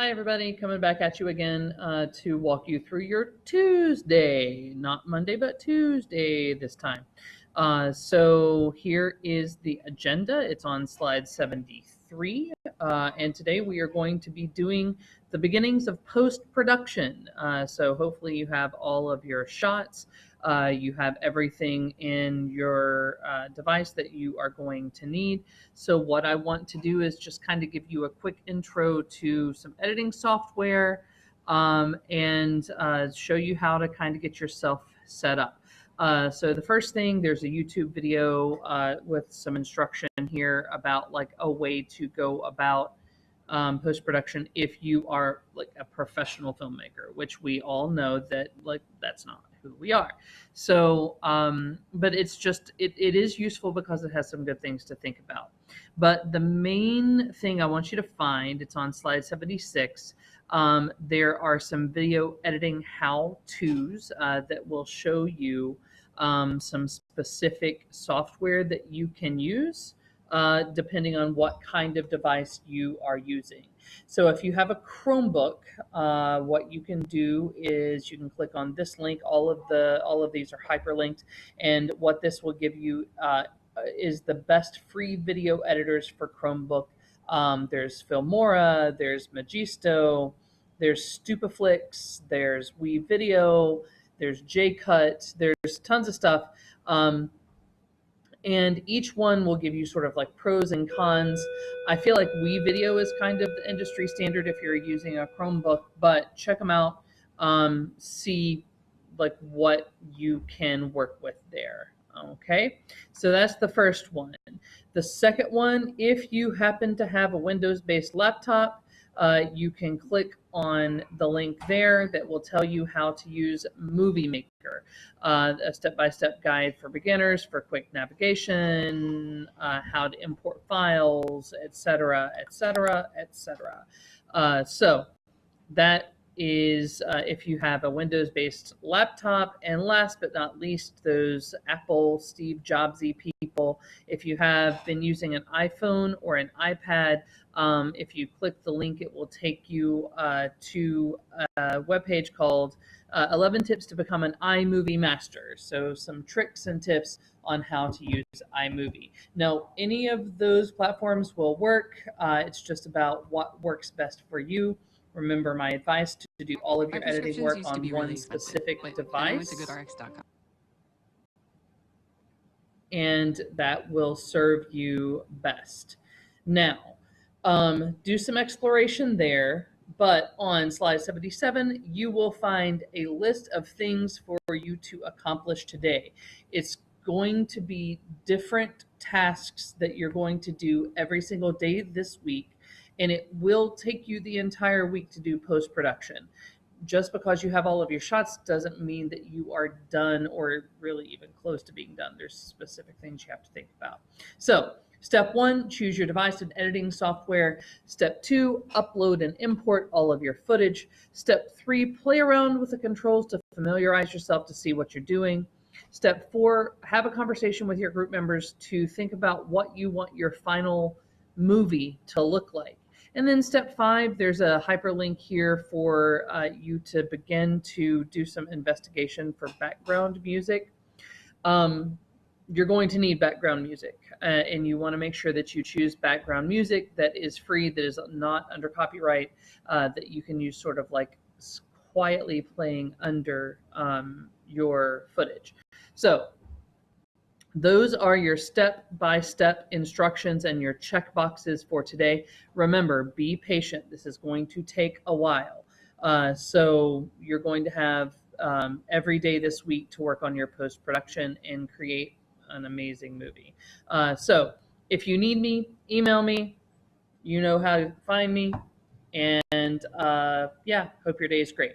Hi, everybody. Coming back at you again to walk you through your Tuesday, not Monday, but Tuesday this time. So here is the agenda. It's on slide 73. And today we are going to be doing the beginnings of post-production. So hopefully you have all of your shots. You have everything in your device that you are going to need. So what I want to do is just kind of give you a quick intro to some editing software and show you how to kind of get yourself set up. So the first thing, there's a YouTube video with some instruction here about like a way to go about post-production if you are like a professional filmmaker, which we all know that like that's not who we are. So but it's just it is useful because it has some good things to think about. But the main thing I want you to find, it's on slide 76. There are some video editing how-tos that will show you some specific software that you can use depending on what kind of device you are using. So if you have a Chromebook, what you can do is you can click on this link. All of these are hyperlinked, and what this will give you is the best free video editors for Chromebook. There's Filmora, there's Magisto, there's Stupaflix, there's WeVideo, there's JCut, there's tons of stuff. And each one will give you sort of like pros and cons. I feel like WeVideo is kind of the industry standard if you're using a Chromebook, but check them out, see like what you can work with there. Okay, so that's the first one. The second one, if you happen to have a Windows-based laptop, you can click on the link there that will tell you how to use Movie Maker, a step-by-step guide for beginners for quick navigation, how to import files, etc., etc., etc. So that is if you have a Windows-based laptop. And last but not least, those Apple Steve Jobsy people, if you have been using an iPhone or an iPad, if you click the link, it will take you to a webpage called 11 Tips to Become an iMovie Master. So some tricks and tips on how to use iMovie. Now, any of those platforms will work. It's just about what works best for you. Remember my advice to do all of your editing work on one specific device. And that will serve you best. Now, do some exploration there, but on slide 77, you will find a list of things for you to accomplish today. It's going to be different tasks that you're going to do every single day this week, and it will take you the entire week to do post-production. Just because you have all of your shots doesn't mean that you are done or really even close to being done. There's specific things you have to think about. So step 1, choose your device and editing software. Step 2, upload and import all of your footage. Step 3, play around with the controls to familiarize yourself to see what you're doing. Step 4, have a conversation with your group members to think about what you want your final movie to look like. And then step 5, there's a hyperlink here for you to begin to do some investigation for background music. You're going to need background music, and you want to make sure that you choose background music that is free, that is not under copyright, that you can use sort of like quietly playing under your footage. So those are your step-by-step instructions and your check boxes for today. Remember, be patient. This is going to take a while. So you're going to have every day this week to work on your post-production and create an amazing movie. So if you need me, email me. You know how to find me. And yeah, hope your day is great.